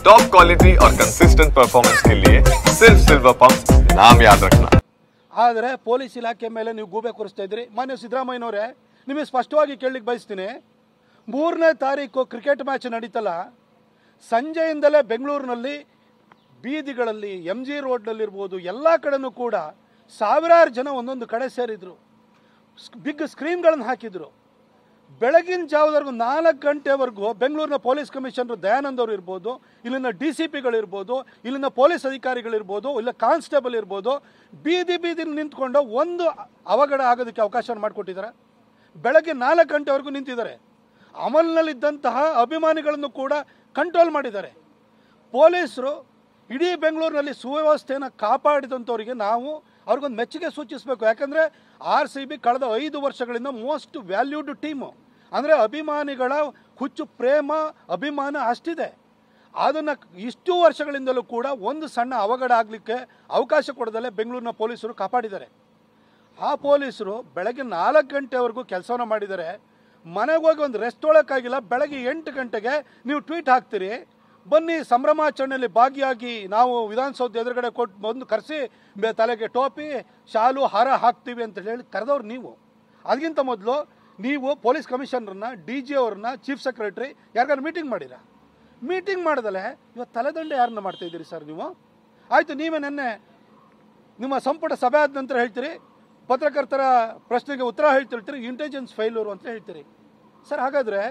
Top quality और consistent performance के लिए सिर्फ सिल्वर पंप नाम याद रखना। ಆದರೆ ಪೊಲೀಸ್ ಇಲಾಖೆ ಮೇಲೆ ನೀವು ಗೂಬೆ ಕೂರಿಸ್ತಾ ಇದ್ರಿ. ಮಾನ್ಯ ಸಿದ್ದರಾಮಯ್ಯನವರೇ, ನಿಮಗೆ ಸ್ಪಷ್ಟವಾಗಿ ಕೇಳಲಿಕ್ಕೆ ಬಯಸ್ತೀನಿ. 3ನೇ ತಾರೀಕು ಕ್ರಿಕೆಟ್ ಮ್ಯಾಚ್ ನಡೀತಲ್ಲ, ಸಂಜೆಯಿಂದಲೇ ಬೆಂಗಳೂರಿನಲ್ಲಿ ಬೀದಿಗಳಲ್ಲಿ MG ರೋಡ್ನಲ್ಲಿರ್ಬೋದು ಎಲ್ಲ ಕಡೆನೂ ಕೂಡ ಸಾವಿರಾರು ಜನ ಒಂದೊಂದು ಕಡೆ ಸೇರಿದ್ರು. ಬಿಗ್ ಸ್ಕ್ರೀನ್ಗಳನ್ನು ಹಾಕಿದ್ರು. ಬೆಳಗಿನ ಜಾವದವರೆಗೂ 4 ಗಂಟೆವರೆಗೂ ಬೆಂಗಳೂರಿನ ಪೊಲೀಸ್ ಕಮಿಷನರ್ ದಯಾನಂದ್ ಅವರು ಇರ್ಬೋದು, ಇಲ್ಲಿನ DCPಗಳಿರ್ಬೋದು, ಇಲ್ಲಿನ ಪೊಲೀಸ್ ಅಧಿಕಾರಿಗಳಿರ್ಬೋದು, ಇಲ್ಲ ಕಾನ್ಸ್ಟೇಬಲ್ ಇರ್ಬೋದು, ಬೀದಿ ನಿಂತ್ಕೊಂಡು ಒಂದು ಅವಘಡ ಆಗೋದಕ್ಕೆ ಅವಕಾಶ ಮಾಡಿಕೊಟ್ಟಿದ್ದಾರೆ. ಬೆಳಗ್ಗೆ 4 ಗಂಟೆವರೆಗೂ ನಿಂತಿದ್ದಾರೆ. ಅಮಲ್ನಲ್ಲಿದ್ದಂತಹ ಅಭಿಮಾನಿಗಳನ್ನು ಕೂಡ ಕಂಟ್ರೋಲ್ ಮಾಡಿದ್ದಾರೆ. ಪೊಲೀಸರು ಇಡೀ ಬೆಂಗಳೂರಿನಲ್ಲಿ ಸುವ್ಯವಸ್ಥೆಯನ್ನು ಕಾಪಾಡಿದಂಥವರಿಗೆ ನಾವು ಅವ್ರಿಗೊಂದು ಮೆಚ್ಚುಗೆ ಸೂಚಿಸಬೇಕು. ಯಾಕಂದರೆ RCB ಕಳೆದ 5 ವರ್ಷಗಳಿಂದ ಮೋಸ್ಟ್ ವ್ಯಾಲ್ಯೂಡ್ ಟೀಮು. ಅಂದರೆ ಅಭಿಮಾನಿಗಳ ಹುಚ್ಚು ಪ್ರೇಮ ಅಭಿಮಾನ ಅಷ್ಟಿದೆ. ಅದನ್ನು ಇಷ್ಟು ವರ್ಷಗಳಿಂದಲೂ ಕೂಡ ಒಂದು ಸಣ್ಣ ಅವಘಡ ಆಗಲಿಕ್ಕೆ ಅವಕಾಶ ಕೊಡದಲ್ಲೇ ಬೆಂಗಳೂರಿನ ಪೊಲೀಸರು ಕಾಪಾಡಿದ್ದಾರೆ. ಆ ಪೊಲೀಸರು ಬೆಳಗ್ಗೆ 4 ಗಂಟೆವರೆಗೂ ಕೆಲಸವನ್ನು ಮಾಡಿದ್ದಾರೆ. ಮನೆಗೆ ಹೋಗಿ ಒಂದು ರೆಸ್ಟ್ ತೊಗೊಳಕ್ಕಾಗಿಲ್ಲ. ಬೆಳಗ್ಗೆ 8 ಗಂಟೆಗೆ ನೀವು ಟ್ವೀಟ್ ಹಾಕ್ತೀರಿ, ಬನ್ನಿ ಸಂಭ್ರಮಾಚರಣೆಯಲ್ಲಿ ಭಾಗಿಯಾಗಿ ನಾವು ವಿಧಾನಸೌಧ ಎದುರುಗಡೆ ಕೊಟ್ಟು ಬಂದು ಕರೆಸಿ ತಲೆಗೆ ಟೋಪಿ ಶಾಲು ಹಾರ ಹಾಕ್ತೀವಿ ಅಂತ ಹೇಳಿ ಕರೆದವ್ರು ನೀವು. ಅದಕ್ಕಿಂತ ಮೊದಲು ನೀವು ಪೊಲೀಸ್ ಕಮಿಷನರ್ನ, DG ಅವ್ರನ್ನ, ಚೀಫ್ ಸೆಕ್ರೆಟರಿ ಯಾರಿಗಾರು ಮೀಟಿಂಗ್ ಮಾಡಿರಾ? ಮೀಟಿಂಗ್ ಮಾಡ್ದಲೆ ಇವತ್ತು ತಲೆದಂಡೆ ಯಾರನ್ನ ಮಾಡ್ತಾ ಇದ್ದೀರಿ ಸರ್ ನೀವು? ಆಯಿತು, ನೀವೇ ನೆನ್ನೆ ನಿಮ್ಮ ಸಂಪುಟ ಸಭೆ ಆದ ನಂತರ ಹೇಳ್ತೀರಿ, ಪತ್ರಕರ್ತರ ಪ್ರಶ್ನೆಗೆ ಉತ್ತರ ಹೇಳ್ತಿರ್ತೀರಿ, ಇಂಟೆಲಿಜೆನ್ಸ್ ಫೇಲ್ಯೂರು ಅಂತ ಹೇಳ್ತೀರಿ. ಸರ್, ಹಾಗಾದರೆ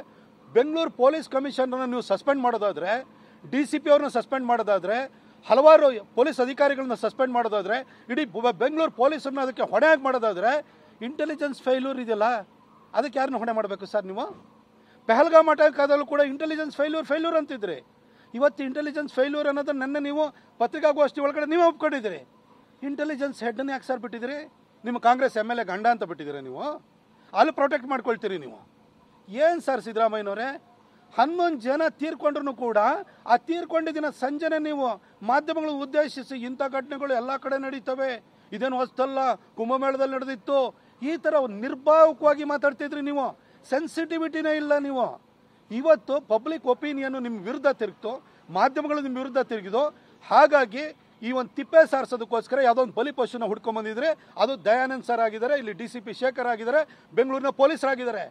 ಬೆಂಗಳೂರು ಪೊಲೀಸ್ ಕಮಿಷನರ್ನ ನೀವು ಸಸ್ಪೆಂಡ್ ಮಾಡೋದಾದರೆ, DCP ಅವ್ರನ್ನ ಸಸ್ಪೆಂಡ್ ಮಾಡೋದಾದರೆ, ಹಲವಾರು ಪೊಲೀಸ್ ಅಧಿಕಾರಿಗಳನ್ನ ಸಸ್ಪೆಂಡ್ ಮಾಡೋದಾದರೆ, ಇಡೀ ಬೆಂಗಳೂರು ಪೊಲೀಸರನ್ನ ಅದಕ್ಕೆ ಹೊಣೆಯಾಗಿ ಮಾಡೋದಾದರೆ, ಇಂಟೆಲಿಜೆನ್ಸ್ ಫೇಲ್ಯೂರ್ ಇದೆಯಲ್ಲ, ಅದಕ್ಕೆ ಯಾರನ್ನ ಹೊಣೆ ಮಾಡಬೇಕು ಸರ್ ನೀವು? ಪೆಹಲ್ಗಾಮ್ ಅಟ್ಯಾಕಾದಲ್ಲೂ ಕೂಡ ಇಂಟೆಲಿಜೆನ್ಸ್ ಫೇಲ್ಯೂರ್ ಅಂತಿದ್ರಿ. ಇವತ್ತು ಇಂಟೆಲಿಜೆನ್ಸ್ ಫೇಲ್ಯೂರ್ ಅನ್ನೋದನ್ನ ನನ್ನ ನೀವು ಪತ್ರಿಕಾಗೋಷ್ಠಿ ಒಳಗಡೆ ನೀವೇ ಒಪ್ಕೊಂಡಿದ್ದೀರಿ. ಇಂಟೆಲಿಜೆನ್ಸ್ ಹೆಡ್ಡನ್ನು ಯಾಕೆ ಸರ್ ಬಿಟ್ಟಿದ್ದೀರಿ? ನಿಮ್ಮ ಕಾಂಗ್ರೆಸ್ MLA ಗಂಡ ಅಂತ ಬಿಟ್ಟಿದ್ದೀರಿ ನೀವು. ಅಲ್ಲಿ ಪ್ರೊಟೆಕ್ಟ್ ಮಾಡ್ಕೊಳ್ತೀರಿ ನೀವು. ಏನು ಸರ್ ಸಿದ್ದರಾಮಯ್ಯನವರೇ, 11 ಜನ ತೀರ್ಕೊಂಡ್ರು ಕೂಡ ಆ ತೀರ್ಕೊಂಡಿದ್ದಿನ ಸಂಜೆನೆ ನೀವು ಮಾಧ್ಯಮಗಳು ಉದ್ದೇಶಿಸಿ ಇಂಥ ಘಟನೆಗಳು ಎಲ್ಲ ಕಡೆ ನಡೀತವೆ, ಇದೇನು ಹೊಸ್ತಲ್ಲ, ಕುಂಭಮೇಳದಲ್ಲಿ ನಡೆದಿತ್ತು, ಈ ಥರ ನಿರ್ಭಾವಕವಾಗಿ ಮಾತಾಡ್ತಿದ್ರಿ ನೀವು. ಸೆನ್ಸಿಟಿವಿಟಿನೇ ಇಲ್ಲ ನೀವು. ಇವತ್ತು ಪಬ್ಲಿಕ್ ಒಪಿನಿಯನ್ನು ನಿಮ್ಮ ವಿರುದ್ಧ ತಿರುಗಿತು, ಮಾಧ್ಯಮಗಳು ನಿಮ್ಮ ವಿರುದ್ಧ ತಿರುಗಿದು. ಹಾಗಾಗಿ ಈ ಒಂದು ತಿಪ್ಪೆ ಸಾರಿಸೋದಕ್ಕೋಸ್ಕರ ಯಾವುದೋ ಒಂದು ಬಲಿಪಶುನ ಹುಡ್ಕೊಂಡ್ಬಂದಿದ್ರೆ ಅದು ದಯಾನಂದ್ ಸರ್ ಆಗಿದ್ದಾರೆ, ಇಲ್ಲಿ DCP ಶೇಖರ್ ಆಗಿದ್ದಾರೆ, ಬೆಂಗಳೂರಿನ ಪೊಲೀಸರಾಗಿದ್ದಾರೆ.